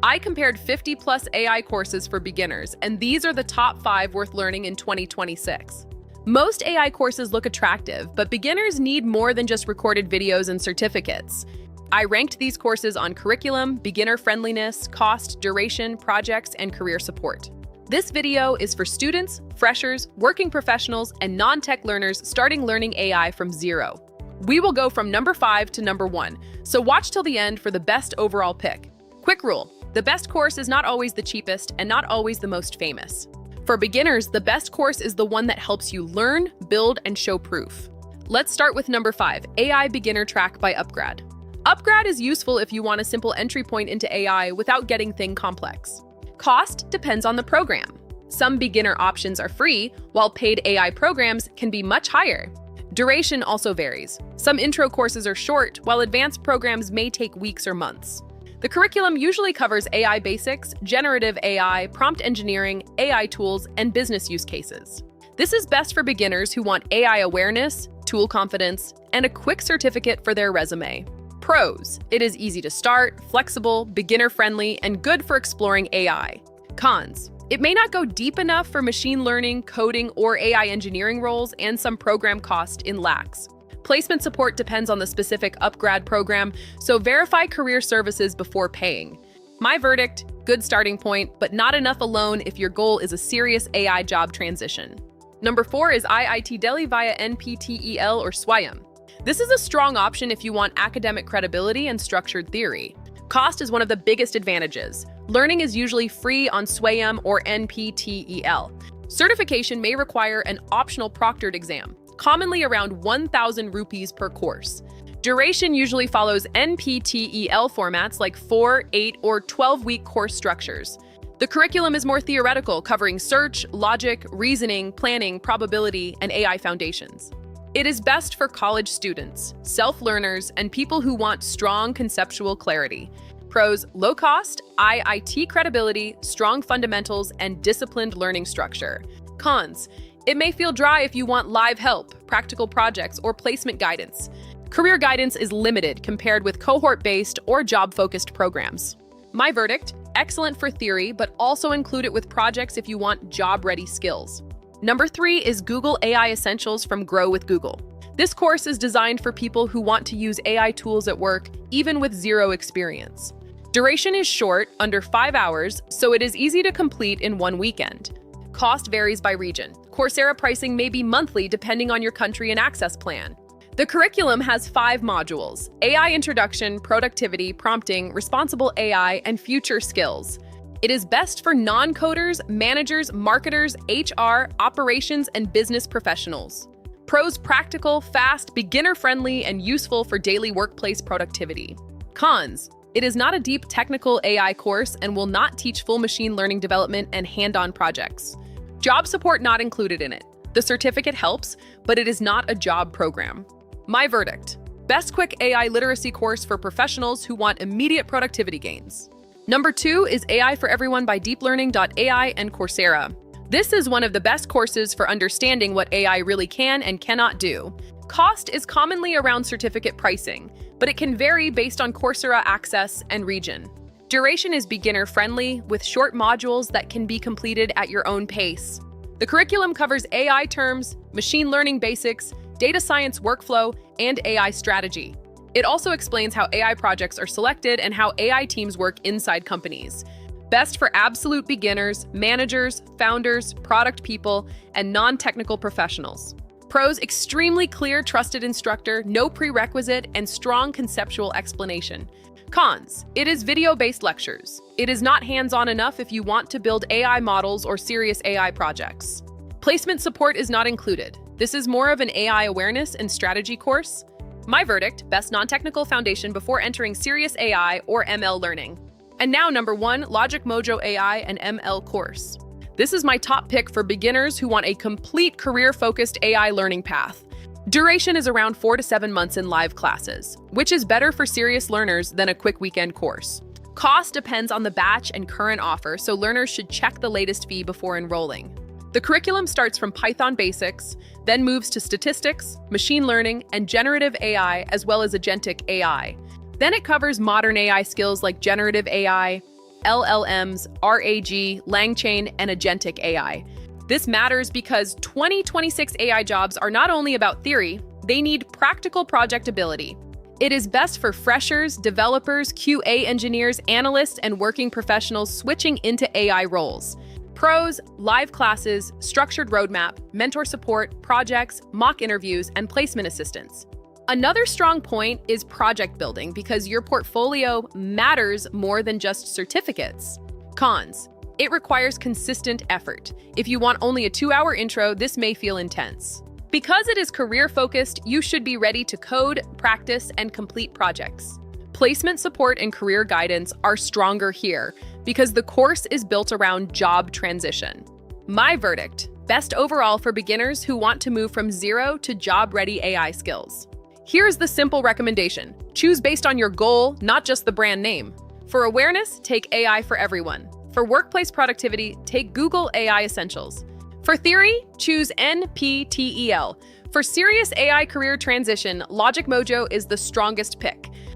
I compared 50 plus AI courses for beginners, and these are the top 5 worth learning in 2026. Most AI courses look attractive, but beginners need more than just recorded videos and certificates. I ranked these courses on curriculum, beginner friendliness, cost, duration, projects, and career support. This video is for students, freshers, working professionals, and non-tech learners starting learning AI from zero. We will go from number 5 to number 1, so watch till the end for the best overall pick. Quick rule: the best course is not always the cheapest and not always the most famous. For beginners, the best course is the one that helps you learn, build, and show proof. Let's start with number 5, AI Beginner Track by upGrad. upGrad is useful if you want a simple entry point into AI without getting things complex. Cost depends on the program. Some beginner options are free, while paid AI programs can be much higher. Duration also varies. Some intro courses are short, while advanced programs may take weeks or months. The curriculum usually covers AI basics, generative AI, prompt engineering, AI tools, and business use cases. This is best for beginners who want AI awareness, tool confidence, and a quick certificate for their resume. Pros: it is easy to start, flexible, beginner-friendly, and good for exploring AI. Cons: it may not go deep enough for machine learning, coding, or AI engineering roles, and some program cost in lakhs. Placement support depends on the specific upGrad program, so verify career services before paying. My verdict: good starting point, but not enough alone if your goal is a serious AI job transition. Number 4 is IIT Delhi via NPTEL or SWAYAM. This is a strong option if you want academic credibility and structured theory. Cost is one of the biggest advantages. Learning is usually free on SWAYAM or NPTEL. Certification may require an optional proctored exam, commonly around 1,000 rupees per course. Duration usually follows NPTEL formats like 4, 8, or 12-week course structures. The curriculum is more theoretical, covering search, logic, reasoning, planning, probability, and AI foundations. It is best for college students, self-learners, and people who want strong conceptual clarity. Pros: low cost, IIT credibility, strong fundamentals, and disciplined learning structure. Cons: it may feel dry if you want live help, practical projects, or placement guidance. Career guidance is limited compared with cohort-based or job-focused programs. My verdict: excellent for theory, but also include it with projects if you want job-ready skills. Number 3 is Google AI Essentials from Grow with Google. This course is designed for people who want to use AI tools at work, even with zero experience. Duration is short, under 5 hours, so it is easy to complete in one weekend. Cost varies by region. Coursera pricing may be monthly depending on your country and access plan. The curriculum has 5 modules: AI introduction, productivity, prompting, responsible AI, and future skills. It is best for non-coders, managers, marketers, HR, operations, and business professionals. Pros: practical, fast, beginner-friendly, and useful for daily workplace productivity. Cons: it is not a deep technical AI course and will not teach full machine learning development and hand-on projects. Job support not included in it. The certificate helps, but it is not a job program. My verdict: best quick AI literacy course for professionals who want immediate productivity gains. Number 2 is AI for Everyone by DeepLearning.AI and Coursera. This is one of the best courses for understanding what AI really can and cannot do. Cost is commonly around certificate pricing, but it can vary based on Coursera access and region. Duration is beginner-friendly, with short modules that can be completed at your own pace. The curriculum covers AI terms, machine learning basics, data science workflow, and AI strategy. It also explains how AI projects are selected and how AI teams work inside companies. Best for absolute beginners, managers, founders, product people, and non-technical professionals. Pros: extremely clear, trusted instructor, no prerequisite, and strong conceptual explanation. Cons: it is video-based lectures. It is not hands-on enough if you want to build AI models or serious AI projects. Placement support is not included. This is more of an AI awareness and strategy course. My verdict: best non-technical foundation before entering serious AI or ML learning. And now number 1, LogicMojo AI and ML Course. This is my top pick for beginners who want a complete career-focused AI learning path. Duration is around 4 to 7 months in live classes, which is better for serious learners than a quick weekend course. Cost depends on the batch and current offer, so learners should check the latest fee before enrolling. The curriculum starts from Python basics, then moves to statistics, machine learning, and generative AI, as well as agentic AI. Then it covers modern AI skills like generative AI, LLMs, RAG, LangChain, and agentic AI. This matters because 2026 AI jobs are not only about theory, they need practical project ability. It is best for freshers, developers, QA engineers, analysts, and working professionals switching into AI roles. Pros: live classes, structured roadmap, mentor support, projects, mock interviews, and placement assistance. Another strong point is project building because your portfolio matters more than just certificates. Cons: it requires consistent effort. If you want only a 2-hour intro, this may feel intense. Because it is career-focused, you should be ready to code, practice, and complete projects. Placement support and career guidance are stronger here because the course is built around job transition. My verdict: best overall for beginners who want to move from zero to job-ready AI skills. Here's the simple recommendation: choose based on your goal, not just the brand name. For awareness, take AI for everyone. For workplace productivity, take Google AI Essentials. For theory, choose NPTEL. For serious AI career transition, LogicMojo is the strongest pick.